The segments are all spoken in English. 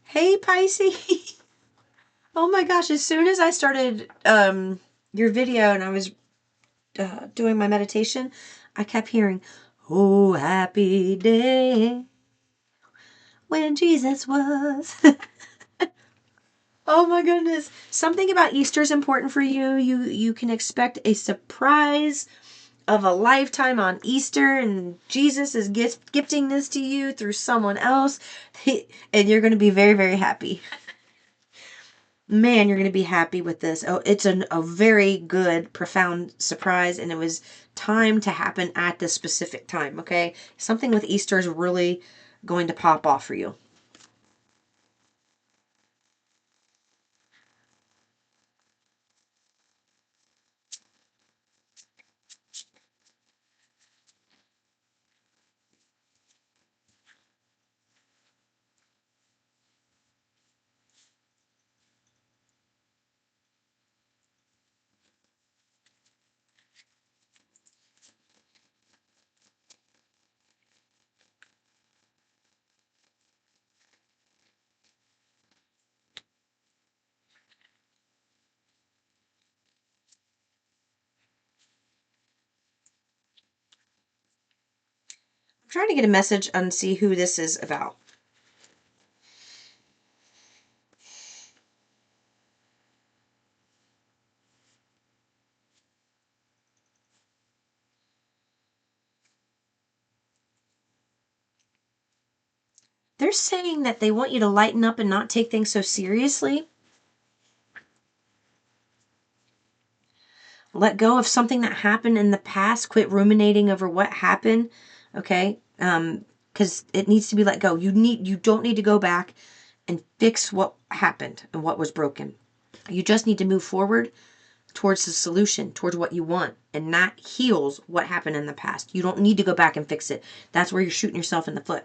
Hey, Pisces. Oh my gosh, as soon as I started your video and I was doing my meditation, I kept hearing, "Oh, happy day when Jesus was." Oh my goodness. Something about Easter is important for you. You can expect a surprise of a lifetime on Easter, and Jesus is gifting this to you through someone else, and you're going to be very, very happy. Man, you're going to be happy with this. Oh, it's a very good, profound surprise, and it was time to happen at this specific time, okay? Something with Easter is really going to pop off for you. I'm trying to get a message and see who this is about. They're saying that they want you to lighten up and not take things so seriously. Let go of something that happened in the past. Quit ruminating over what happened. Okay? Because it needs to be let go. You don't need to go back and fix what happened and what was broken. You just need to move forward towards the solution, towards what you want. And that heals what happened in the past. You don't need to go back and fix it. That's where you're shooting yourself in the foot.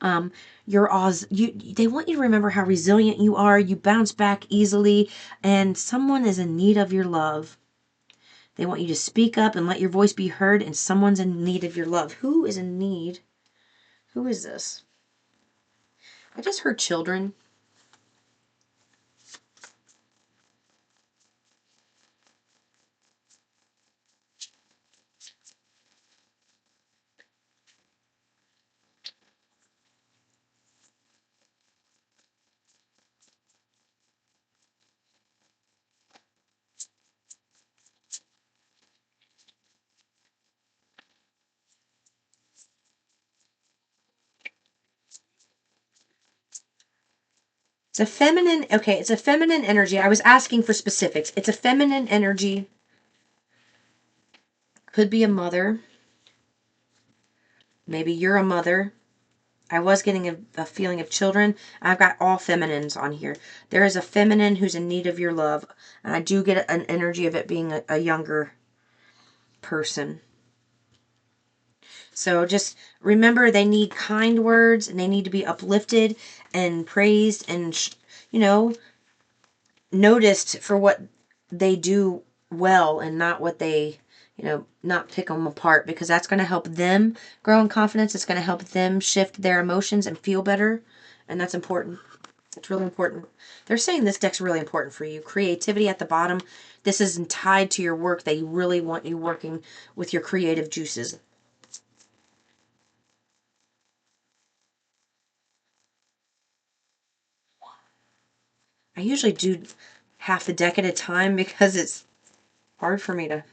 They want you to remember how resilient you are. You bounce back easily, and someone is in need of your love. They want you to speak up and let your voice be heard, and someone's in need of your love. Who is in need? Who is this? I just heard children. It's a feminine, okay, it's a feminine energy. I was asking for specifics. It's a feminine energy. Could be a mother. Maybe you're a mother. I was getting a feeling of children. I've got all feminines on here. There is a feminine who's in need of your love. And I do get an energy of it being a younger person. So just remember, they need kind words, and they need to be uplifted and praised and, noticed for what they do well, and not what they, not pick them apart, because that's going to help them grow in confidence. It's going to help them shift their emotions and feel better. And that's important. It's really important. They're saying this deck's really important for you. Creativity at the bottom. This is tied to your work. They really want you working with your creative juices. I usually do half the deck at a time because it's hard for me to.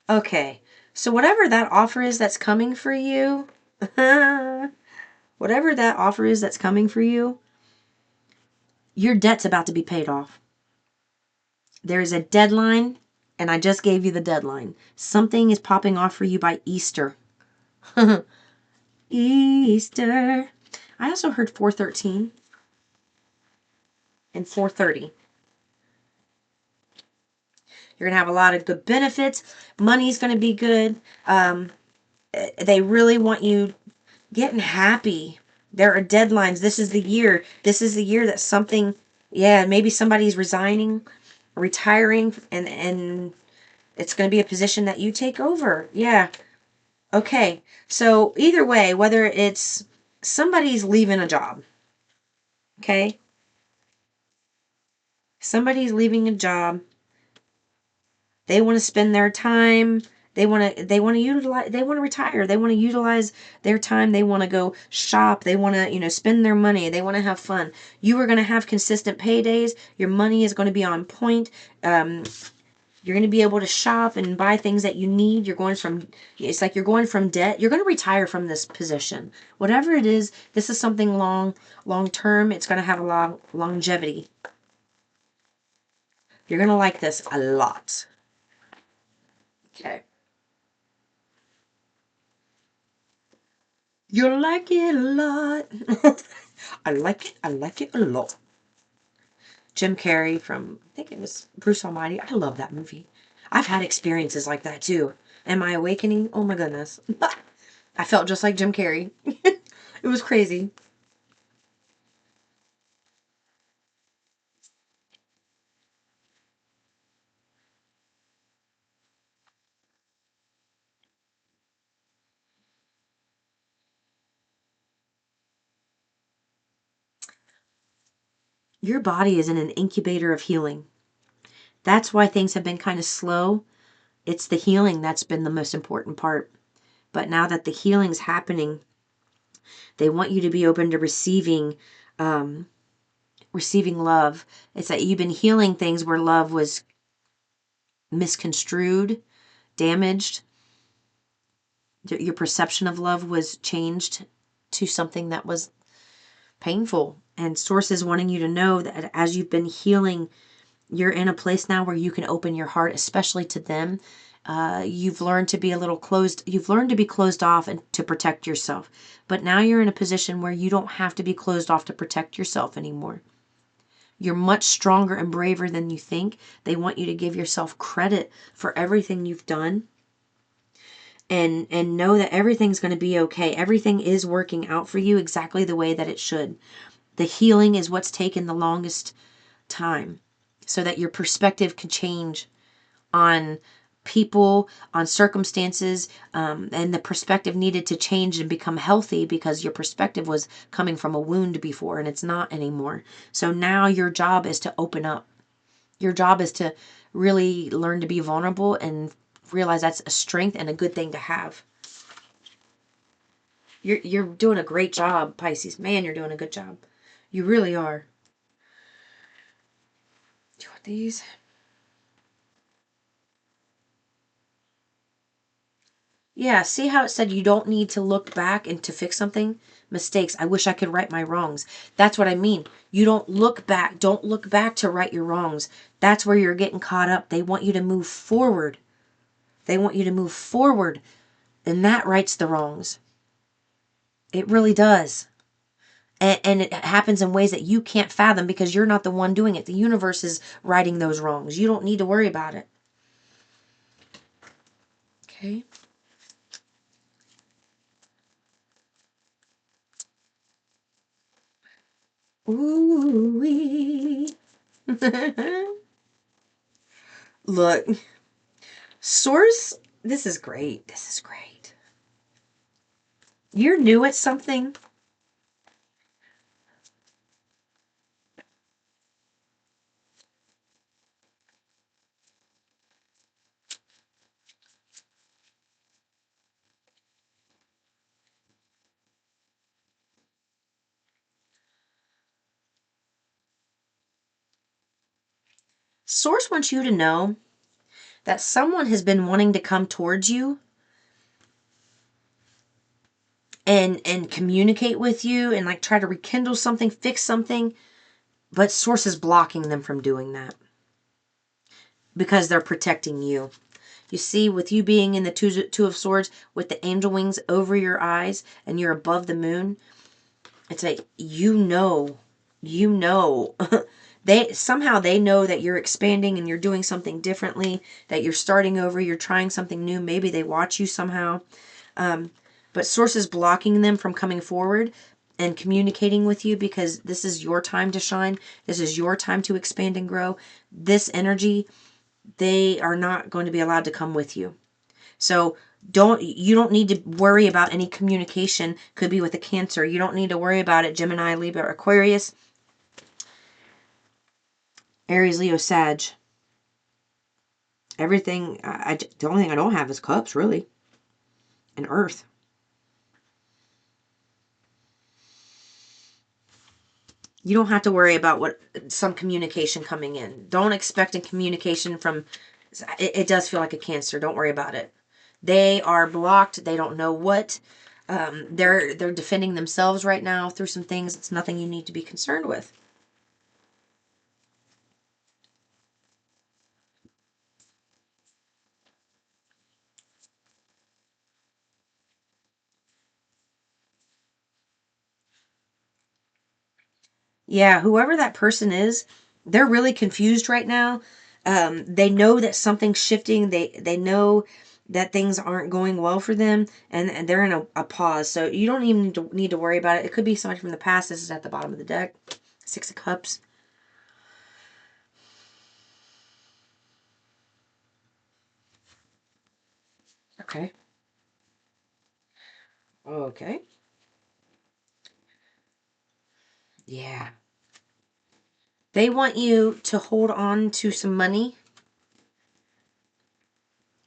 Okay, so whatever that offer is that's coming for you, whatever that offer is that's coming for you, your debt's about to be paid off. There is a deadline, and I just gave you the deadline. Something is popping off for you by Easter. Easter. I also heard 413 and 430. You're going to have a lot of good benefits. Money's going to be good. They really want you getting happy. There are deadlines. This is the year. This is the year that something, yeah, maybe somebody's resigning, retiring, and It's going to be a position that you take over. Yeah. Okay. So either way, whether it's somebody's leaving a job, okay? Somebody's leaving a job. They want to spend their time. They want to utilize, they want to retire. They want to utilize their time. They want to go shop. They want to, spend their money. They want to have fun. You are going to have consistent paydays. Your money is going to be on point. You're going to be able to shop and buy things that you need. It's like you're going from debt. You're going to retire from this position. Whatever it is, this is something long term. It's going to have a long longevity. You're going to like this a lot. Okay. You'll like it a lot. I like it. I like it a lot. Jim Carrey from, I think it was Bruce Almighty. I love that movie. I've had experiences like that too. Am I awakening? Oh my goodness. I felt just like Jim Carrey. It was crazy. Your body is in an incubator of healing. That's why things have been kind of slow. It's the healing that's been the most important part. But now that the healing's happening, they want you to be open to receiving love. It's that you've been healing things where love was misconstrued, damaged. Your perception of love was changed to something that was painful. And Source is wanting you to know that as you've been healing, you're in a place now where you can open your heart, especially to them. You've learned to be a little closed. You've learned to be closed off and to protect yourself. But now you're in a position where you don't have to be closed off to protect yourself anymore. You're much stronger and braver than you think. They want you to give yourself credit for everything you've done. And know that everything's going to be okay. Everything is working out for you exactly the way that it should. The healing is what's taken the longest time, so that your perspective can change on people, on circumstances, and the perspective needed to change and become healthy because your perspective was coming from a wound before and it's not anymore. So now your job is to open up. Your job is to really learn to be vulnerable and realize that's a strength and a good thing to have. You're doing a great job, Pisces. Man, you're doing a good job. You really are. Do you want these? Yeah, see how it said you don't need to look back and to fix something? Mistakes. I wish I could right my wrongs. That's what I mean. You don't look back. Don't look back to right your wrongs. That's where you're getting caught up. They want you to move forward. They want you to move forward. And that rights the wrongs. It really does. And it happens in ways that you can't fathom because you're not the one doing it. The universe is righting those wrongs. You don't need to worry about it. Okay. Ooh-wee. Look. Source, this is great. This is great. You're new at something. Source wants you to know that someone has been wanting to come towards you and communicate with you and like try to rekindle something, fix something, but Source is blocking them from doing that because they're protecting you. You see, with you being in the two of Swords with the angel wings over your eyes and you're above the moon, it's like, you know, they know that you're expanding and you're doing something differently, that you're starting over, you're trying something new. Maybe they watch you somehow. But Source is blocking them from coming forward and communicating with you because this is your time to shine. This is your time to expand and grow. This energy they are not going to be allowed to come with you. So you don't need to worry about any communication. Could be with a Cancer. You don't need to worry about it. Gemini, Libra, Aquarius, Aries, Leo, Sag. Everything. The only thing I don't have is Cups, really, and Earth. You don't have to worry about what some communication coming in. Don't expect a communication from. It does feel like a Cancer. Don't worry about it. They are blocked. They don't know what. They're defending themselves right now through some things. It's nothing you need to be concerned with. Yeah, whoever that person is, they're really confused right now. They know that something's shifting. They know that things aren't going well for them, and they're in a pause. So you don't even need to worry about it. It could be somebody from the past. This is at the bottom of the deck. Six of Cups. Okay. Okay. Yeah. They want you to hold on to some money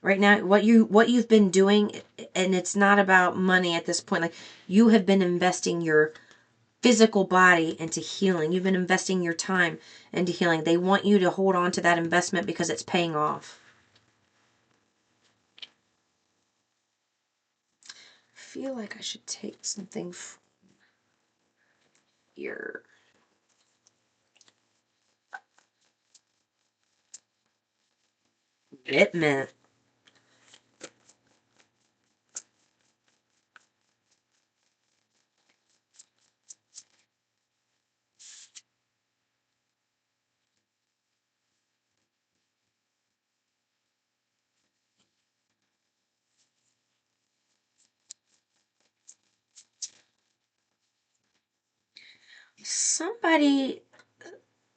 right now. What you've been doing, and it's not about money at this point. Like, you have been investing your physical body into healing. You've been investing your time into healing. They want you to hold on to that investment because it's paying off. I feel like I should take something here. Commitment. Somebody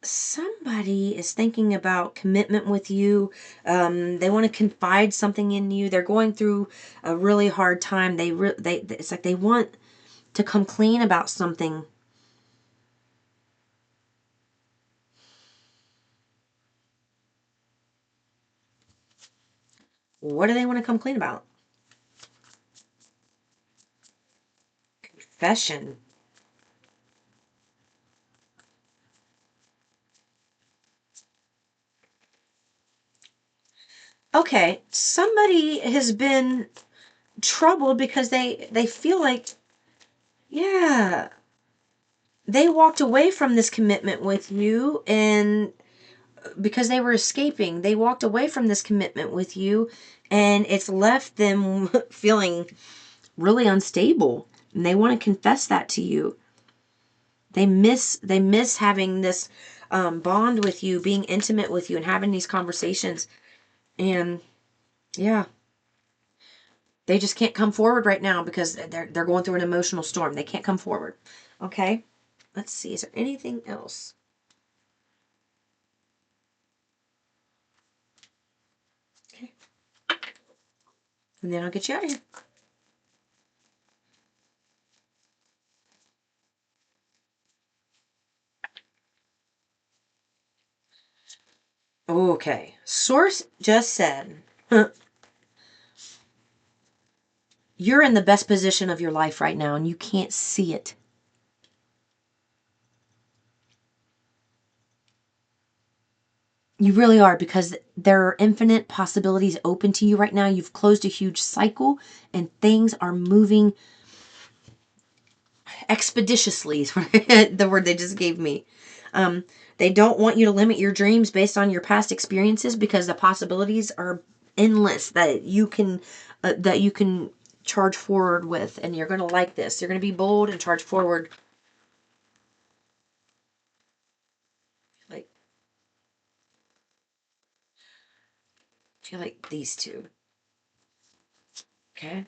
somebody is thinking about commitment with you. They want to confide something in you. They're going through a really hard time. It's like they want to come clean about something. What do they want to come clean about? Confession. Okay, somebody has been troubled because they feel like, yeah, they walked away from this commitment with you, and because they were escaping, they walked away from this commitment with you, and it's left them feeling really unstable, and they want to confess that to you. They miss having this bond with you, being intimate with you, and having these conversations. And yeah, they just can't come forward right now because they're going through an emotional storm. They can't come forward. Okay. Let's see. Is there anything else? Okay. And then I'll get you out of here. Okay. Source just said, you're in the best position of your life right now and you can't see it. You really are, because there are infinite possibilities open to you right now. You've closed a huge cycle and things are moving expeditiously, is the word they just gave me. They don't want you to limit your dreams based on your past experiences because the possibilities are endless that you can charge forward with, and you're going to like this. You're going to be bold and charge forward. Like, feel like these two. Okay.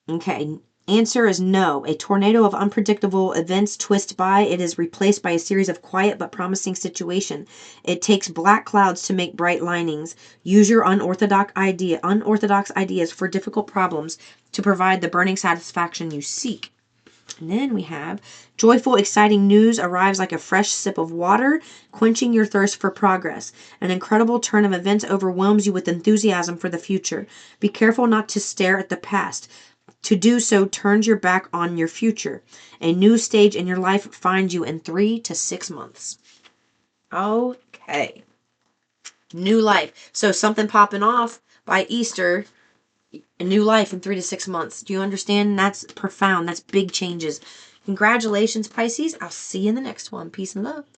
Okay. Answer is no. A tornado of unpredictable events twists by. It is replaced by a series of quiet but promising situations. It takes black clouds to make bright linings. Use your unorthodox ideas for difficult problems to provide the burning satisfaction you seek. And then we have joyful, exciting news arrives like a fresh sip of water, quenching your thirst for progress. An incredible turn of events overwhelms you with enthusiasm for the future. Be careful not to stare at the past. To do so turns your back on your future. A new stage in your life finds you in 3 to 6 months. Okay. New life. So something popping off by Easter. A new life in 3 to 6 months. Do you understand? That's profound. That's big changes. Congratulations, Pisces. I'll see you in the next one. Peace and love.